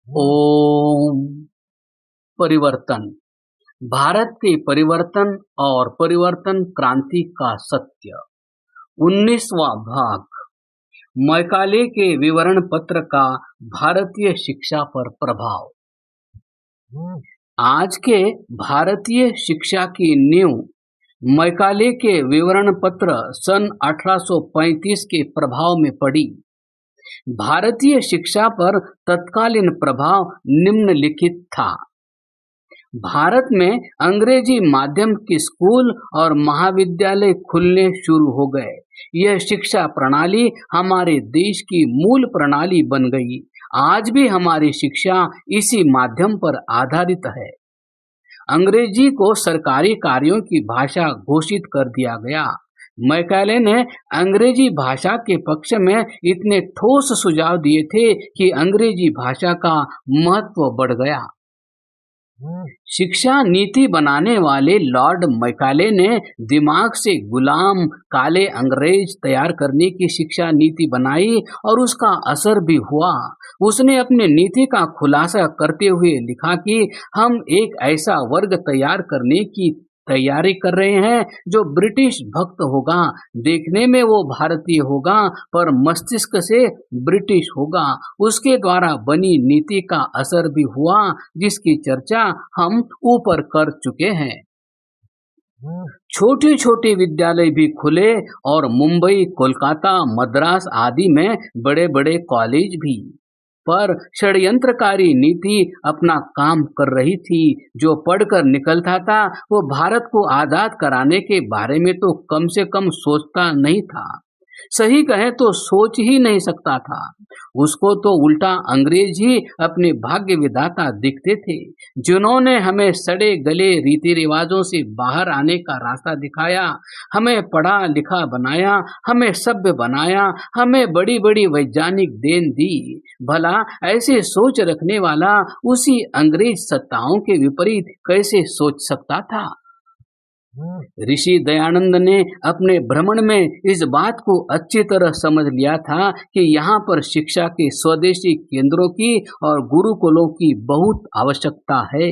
ओम। परिवर्तन। भारत के परिवर्तन और परिवर्तन क्रांति का सत्य। 19वां भाग। मैकाले के विवरण पत्र का भारतीय शिक्षा पर प्रभाव। आज के भारतीय शिक्षा की नींव मैकाले के विवरण पत्र सन 1835 के प्रभाव में पड़ी। भारतीय शिक्षा पर तत्कालीन प्रभाव निम्नलिखित था। भारत में अंग्रेजी माध्यम के स्कूल और महाविद्यालय खुलने शुरू हो गए। यह शिक्षा प्रणाली हमारे देश की मूल प्रणाली बन गई। आज भी हमारी शिक्षा इसी माध्यम पर आधारित है। अंग्रेजी को सरकारी कार्यों की भाषा घोषित कर दिया गया। मैकाले ने अंग्रेजी भाषा के पक्ष में इतने ठोस सुझाव दिए थे कि अंग्रेजी भाषा का महत्व बढ़ गया। शिक्षा नीति बनाने वाले लॉर्ड मैकाले ने दिमाग से गुलाम काले अंग्रेज तैयार करने की शिक्षा नीति बनाई और उसका असर भी हुआ। उसने अपनी नीति का खुलासा करते हुए लिखा कि हम एक ऐसा वर्ग तैयार करने की तैयारी कर रहे हैं जो ब्रिटिश भक्त होगा। देखने में वो भारतीय होगा पर मस्तिष्क से ब्रिटिश होगा। उसके द्वारा बनी नीति का असर भी हुआ जिसकी चर्चा हम ऊपर कर चुके हैं। छोटे छोटे विद्यालय भी खुले और मुंबई, कोलकाता, मद्रास आदि में बड़े बड़े कॉलेज भी। पर षड्यंत्रकारी नीति अपना काम कर रही थी। जो पढ़कर निकलता था वो भारत को आजाद कराने के बारे में तो कम से कम सोचता नहीं था। सही कहें तो सोच ही नहीं सकता था। उसको तो उल्टा अंग्रेज ही अपने भाग्य विधाता दिखते थे, जिन्होंने हमें सड़े गले रीति रिवाजों से बाहर आने का रास्ता दिखाया, हमें पढ़ा लिखा बनाया, हमें सभ्य बनाया, हमें बड़ी बड़ी वैज्ञानिक देन दी। भला ऐसे सोच रखने वाला उसी अंग्रेज सत्ताओं के विपरीत कैसे सोच सकता था। ऋषि दयानंद ने अपने भ्रमण में इस बात को अच्छी तरह समझ लिया था कि यहाँ पर शिक्षा के स्वदेशी केंद्रों की और गुरुकुलों की बहुत आवश्यकता है।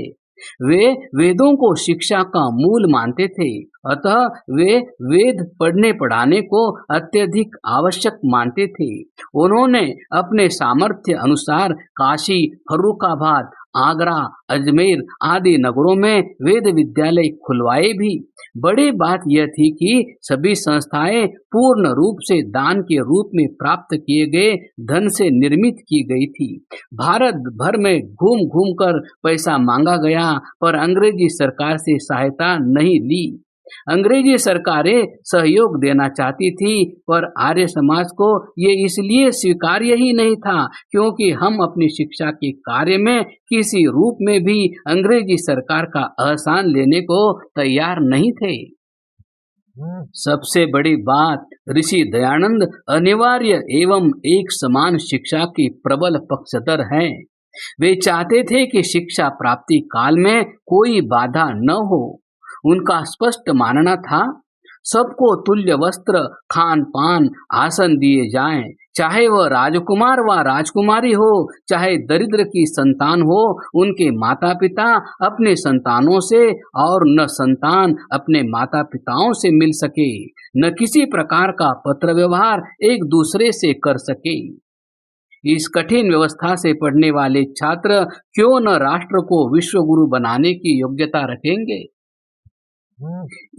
वे वेदों को शिक्षा का मूल मानते थे, अतः वे वेद पढ़ने पढ़ाने को अत्यधिक आवश्यक मानते थे। उन्होंने अपने सामर्थ्य अनुसार काशी, फर्रुखाबाद, आगरा, अजमेर आदि नगरों में वेद विद्यालय खुलवाए भी। बड़ी बात यह थी कि सभी संस्थाएं पूर्ण रूप से दान के रूप में प्राप्त किए गए धन से निर्मित की गई थी। भारत भर में घूम घूम कर पैसा मांगा गया पर अंग्रेजी सरकार से सहायता नहीं ली। अंग्रेजी सरकारें सहयोग देना चाहती थी पर आर्य समाज को ये इसलिए स्वीकार्य ही नहीं था क्योंकि हम अपनी शिक्षा के कार्य में किसी रूप में भी अंग्रेजी सरकार का एहसान लेने को तैयार नहीं थे। सबसे बड़ी बात, ऋषि दयानंद अनिवार्य एवं एक समान शिक्षा की प्रबल पक्षधर हैं। वे चाहते थे कि शिक्षा प्राप्ति काल में कोई बाधा न हो। उनका स्पष्ट मानना था सबको तुल्य वस्त्र, खान पान, आसन दिए जाएं, चाहे वह राजकुमार व राजकुमारी हो, चाहे दरिद्र की संतान हो। उनके माता पिता अपने संतानों से और न संतान अपने माता पिताओं से मिल सके, न किसी प्रकार का पत्र व्यवहार एक दूसरे से कर सके। इस कठिन व्यवस्था से पढ़ने वाले छात्र क्यों न राष्ट्र को विश्व गुरु बनाने की योग्यता रखेंगे।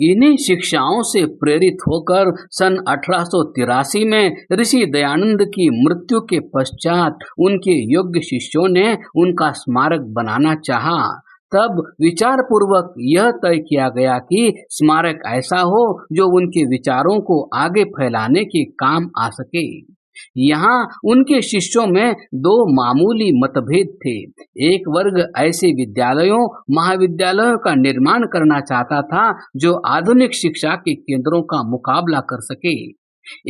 इन्हीं शिक्षाओं से प्रेरित होकर सन 1883 में ऋषि दयानंद की मृत्यु के पश्चात उनके योग्य शिष्यों ने उनका स्मारक बनाना चाहा। तब विचार पूर्वक यह तय किया गया कि स्मारक ऐसा हो जो उनके विचारों को आगे फैलाने के काम आ सके। यहाँ उनके शिष्यों में दो मामूली मतभेद थे। एक वर्ग ऐसे विद्यालयों, महाविद्यालयों का निर्माण करना चाहता था जो आधुनिक शिक्षा के केंद्रों का मुकाबला कर सके।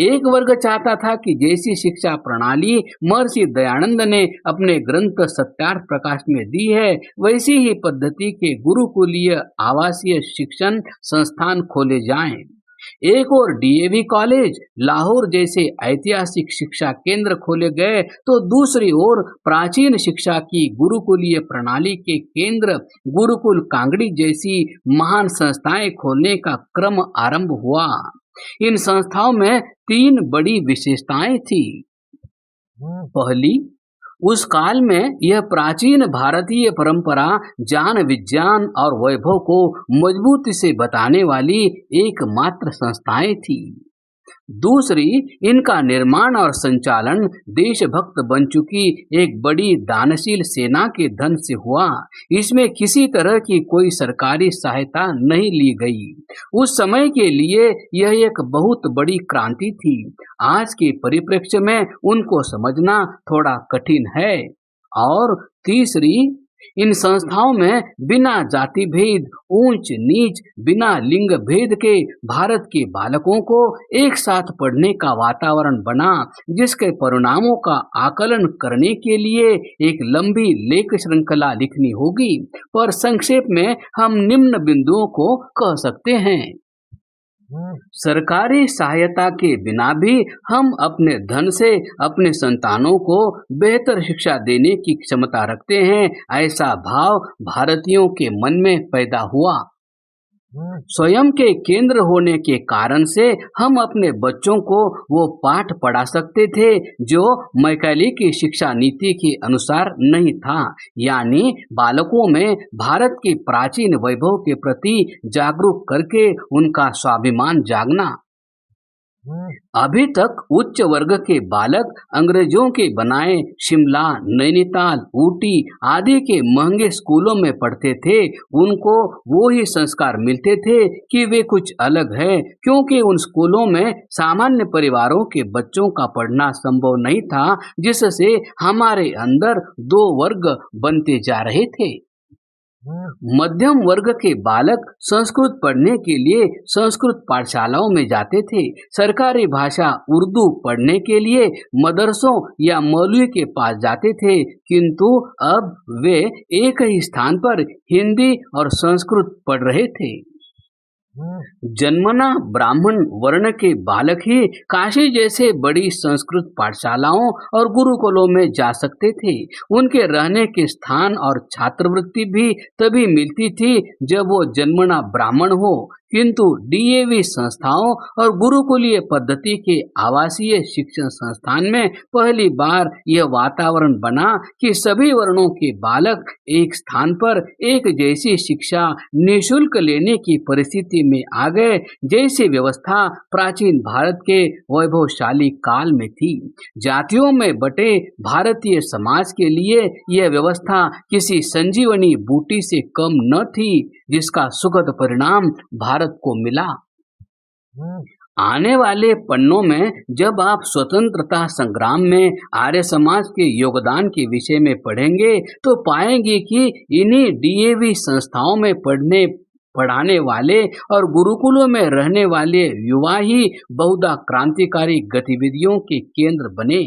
एक वर्ग चाहता था कि जैसी शिक्षा प्रणाली महर्षि दयानंद ने अपने ग्रंथ सत्यार्थ प्रकाश में दी है, वैसी ही पद्धति के गुरुकुलीय आवासीय शिक्षण संस्थान खोले जाएं। एक और डीएवी कॉलेज, लाहौर जैसे ऐतिहासिक शिक्षा केंद्र खोले गए तो दूसरी ओर प्राचीन शिक्षा की गुरुकुलीय प्रणाली के केंद्र गुरुकुल कांगड़ी जैसी महान संस्थाएं खोलने का क्रम आरंभ हुआ। इन संस्थाओं में तीन बड़ी विशेषताएं थी। पहली, उस काल में यह प्राचीन भारतीय परंपरा ज्ञान विज्ञान और वैभव को मजबूती से बताने वाली एकमात्र संस्थाएं थी। दूसरी, इनका निर्माण और संचालन देशभक्त बन चुकी एक बड़ी दानशील सेना के धन से हुआ। इसमें किसी तरह की कोई सरकारी सहायता नहीं ली गई। उस समय के लिए यह एक बहुत बड़ी क्रांति थी। आज के परिप्रेक्ष्य में उनको समझना थोड़ा कठिन है। और तीसरी, इन संस्थाओं में बिना जाति भेद, ऊंच नीच, बिना लिंग भेद के भारत के बालकों को एक साथ पढ़ने का वातावरण बना, जिसके परिणामों का आकलन करने के लिए एक लंबी लेख श्रृंखला लिखनी होगी, पर संक्षेप में हम निम्न बिंदुओं को कह सकते हैं। सरकारी सहायता के बिना भी हम अपने धन से अपने संतानों को बेहतर शिक्षा देने की क्षमता रखते हैं, ऐसा भाव भारतीयों के मन में पैदा हुआ। स्वयं के केंद्र होने के कारण से हम अपने बच्चों को वो पाठ पढ़ा सकते थे जो मैकाले की शिक्षा नीति के अनुसार नहीं था, यानी बालकों में भारत के प्राचीन वैभव के प्रति जागरूक करके उनका स्वाभिमान जागना। अभी तक उच्च वर्ग के बालक अंग्रेजों के बनाए शिमला, नैनीताल, ऊटी आदि के महंगे स्कूलों में पढ़ते थे। उनको वो ही संस्कार मिलते थे कि वे कुछ अलग है, क्योंकि उन स्कूलों में सामान्य परिवारों के बच्चों का पढ़ना संभव नहीं था, जिससे हमारे अंदर दो वर्ग बनते जा रहे थे। मध्यम वर्ग के बालक संस्कृत पढ़ने के लिए संस्कृत पाठशालाओं में जाते थे। सरकारी भाषा उर्दू पढ़ने के लिए मदरसों या मौलवी के पास जाते थे, किंतु अब वे एक ही स्थान पर हिंदी और संस्कृत पढ़ रहे थे। जन्मना ब्राह्मण वर्ण के बालक ही काशी जैसे बड़ी संस्कृत पाठशालाओं और गुरुकुलों में जा सकते थे। उनके रहने के स्थान और छात्रवृत्ति भी तभी मिलती थी जब वो जन्मना ब्राह्मण हो, किंतु डीएवी संस्थाओं और गुरुकुलीय पद्धति के आवासीय शिक्षण संस्थान में पहली बार यह वातावरण बना कि सभी वर्णों के बालक एक स्थान पर एक जैसी शिक्षा निःशुल्क लेने की परिस्थिति में आ गए, जैसी व्यवस्था प्राचीन भारत के वैभवशाली काल में थी। जातियों में बटे भारतीय समाज के लिए यह व्यवस्था किसी संजीवनी बूटी से कम न थी, जिसका सुखद परिणाम भारत को मिला। आने वाले पन्नों में जब आप स्वतंत्रता संग्राम में आर्य समाज के योगदान के विषय में पढ़ेंगे तो पाएंगे कि इन्हीं डीएवी संस्थाओं में पढ़ाने वाले और गुरुकुलों में रहने वाले युवा ही बहुधा क्रांतिकारी गतिविधियों के केंद्र बने।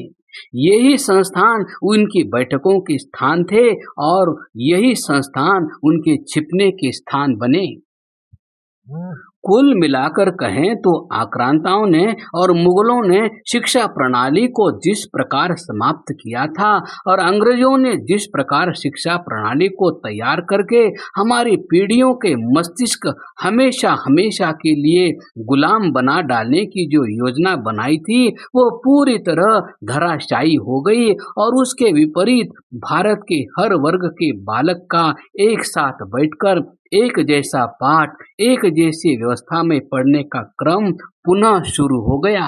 यही संस्थान उनकी बैठकों के स्थान थे और यही संस्थान उनके छिपने के स्थान बने। कुल मिलाकर कहें तो आक्रांताओं ने और मुगलों ने शिक्षा प्रणाली को जिस प्रकार समाप्त किया था और अंग्रेजों ने जिस प्रकार शिक्षा प्रणाली को तैयार करके हमारी पीढ़ियों के मस्तिष्क हमेशा हमेशा के लिए गुलाम बना डालने की जो योजना बनाई थी, वो पूरी तरह धराशायी हो गई और उसके विपरीत भारत के हर वर्ग के बालक का एक साथ बैठकर एक जैसा पाठ, एक जैसी व्यवस्था में पढ़ने का क्रम पुनः शुरू हो गया।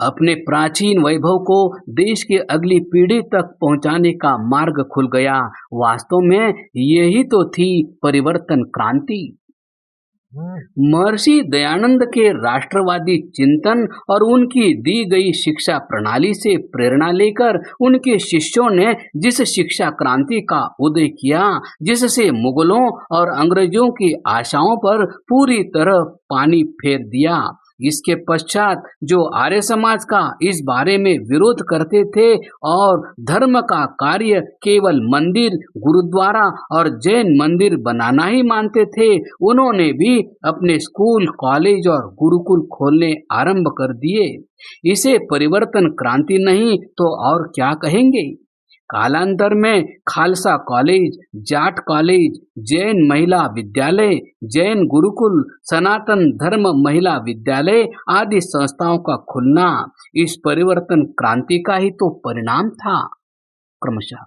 अपने प्राचीन वैभव को देश की अगली पीढ़ी तक पहुंचाने का मार्ग खुल गया। वास्तव में यही तो थी परिवर्तन क्रांति। महर्षि दयानंद के राष्ट्रवादी चिंतन और उनकी दी गई शिक्षा प्रणाली से प्रेरणा लेकर उनके शिष्यों ने जिस शिक्षा क्रांति का उदय किया, जिससे मुगलों और अंग्रेजों की आशाओं पर पूरी तरह पानी फेर दिया, इसके पश्चात जो आर्य समाज का इस बारे में विरोध करते थे और धर्म का कार्य केवल मंदिर, गुरुद्वारा और जैन मंदिर बनाना ही मानते थे, उन्होंने भी अपने स्कूल, कॉलेज और गुरुकुल खोलने आरंभ कर दिए। इसे परिवर्तन क्रांति नहीं तो और क्या कहेंगे। कालांतर में खालसा कॉलेज, जाट कॉलेज, जैन महिला विद्यालय, जैन गुरुकुल, सनातन धर्म महिला विद्यालय आदि संस्थाओं का खुलना इस परिवर्तन क्रांति का ही तो परिणाम था। क्रमशः